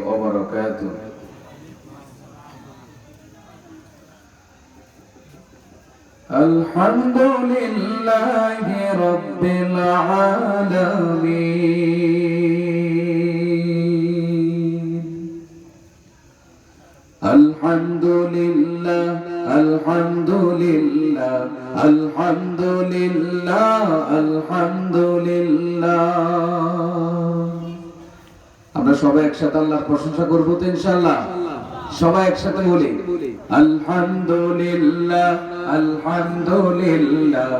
وبركاته. الحمد لله رب العالمين. الحمد لله الحمد لله الحمد لله الحمد لله. আমরা সবাই একসাথে আল্লাহর প্রশংসা করব তো ইনশাআল্লাহ। সবাই একসাথে বলি আলহামদুলিল্লাহ আলহামদুলিল্লাহ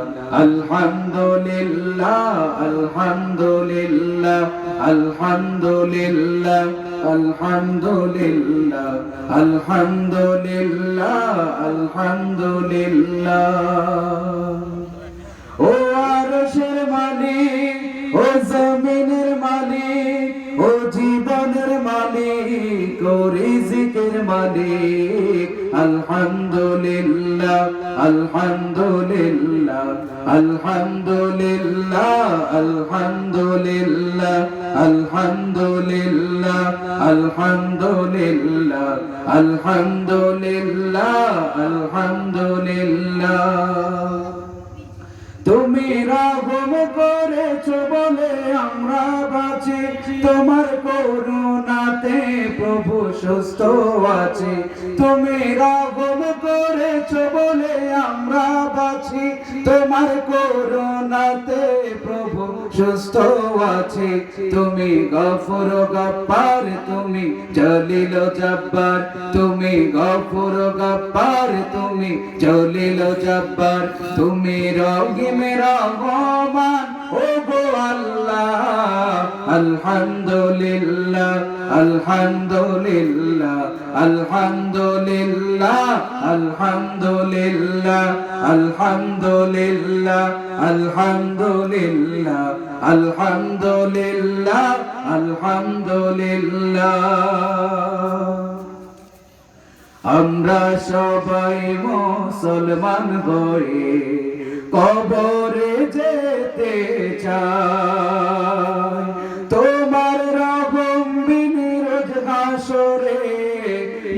আলহামদুলিল্লাহ আলহামদুলিল্লাহ আলহামদুলিল্লাহ আলহামদুলিল্লাহ আলহামদুলিল্লাহ আলহামদুলিল্লাহ। ও আরশের মালিক, ও জমিনের মালিক, ও জীবনের মালিক, ও রিজিকের মালিক, আলহামদুলিল্লাহ আলহামদুলিল্লাহ আলহামদুলিল্লাহ আলহামদুলিল্লাহ আলহামদুলিল্লাহ আলহামদুলিল্লাহ আলহামদুলিল্লাহ আলহামদুলিল্লাহ। তুমি রহম করেছো বলে আমরা বাঁচি, তোমার করুণাতে প্রভু সুস্থ আছি। তুমি রহম করেছো বলে আমরা বাঁচি, তোমার করুণাতে প্রভু সুস্থ আছি। তুমি গফুর গফফার, তুমি জলিল জব্বার, তুমি গফুর গফফার, তুমি জলিল জব্বার, তুমি রহিম রহমান ও গো আল্লাহ। আলহামদুলিল্লাহ আলহামদুলিল্লাহ আলহামদুলিল্লাহ আলহামদুলিল্লাহ আলহামদুলিল্লাহ আলহামদুলিল্লাহ আলহামদুলিল্লাহ আলহামদুলিল্লাহ। আমরা সবাই মুসলমান হয়ে কবরে যেতে চাই, তোমার রহম বিনে রোজ হাসরে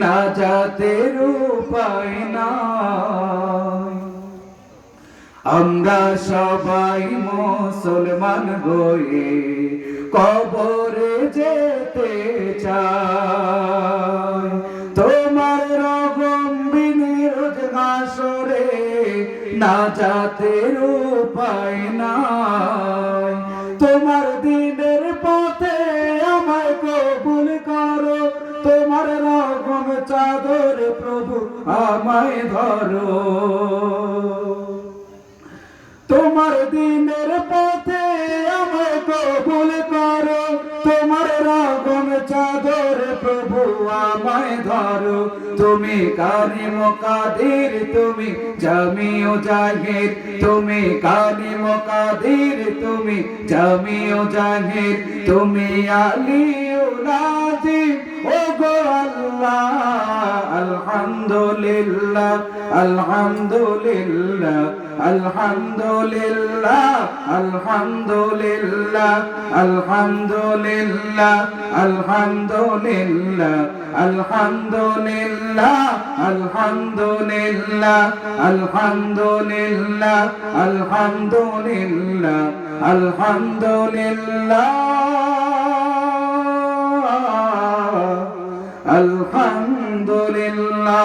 নাজাতের উপায় নাই। আমরা সবাই মুসলমান হয়ে কবরে যেতে চাই, তোমার রহম বিনে রোজ হাসরে নাজাতের উপায় নাই। তোমার দিনের পথে আমায় কবুল করো, তোমার রহম চাদর প্রভু আমায় ধরো। তোমার দিনের পথে আমায় কবুল করো, তোমার রহম চাদর প্রভু আমায় ধরো। তুমি কারিম কাদির, তুমি জামিউ জাহির, তুমি কারিম কাদির, তুমি জামিউ জাহির, তুমি আলিউল আযীম ও গো আল্লাহ। আলহামদুলিল্লাহ আলহামদুলিল্লাহ আলহামদুলিল্লাহ আলহামদুলিল্লাহ আলহামদুলিল্লাহ আলহামদুলিল্লাহ আলহামদুলিল্লাহ আলহামদুলিল্লাহ আলহামদুলিল্লাহ আলহামদুলিল্লাহ আলহামদুলিল্লাহ আলহামদুলিল্লাহ।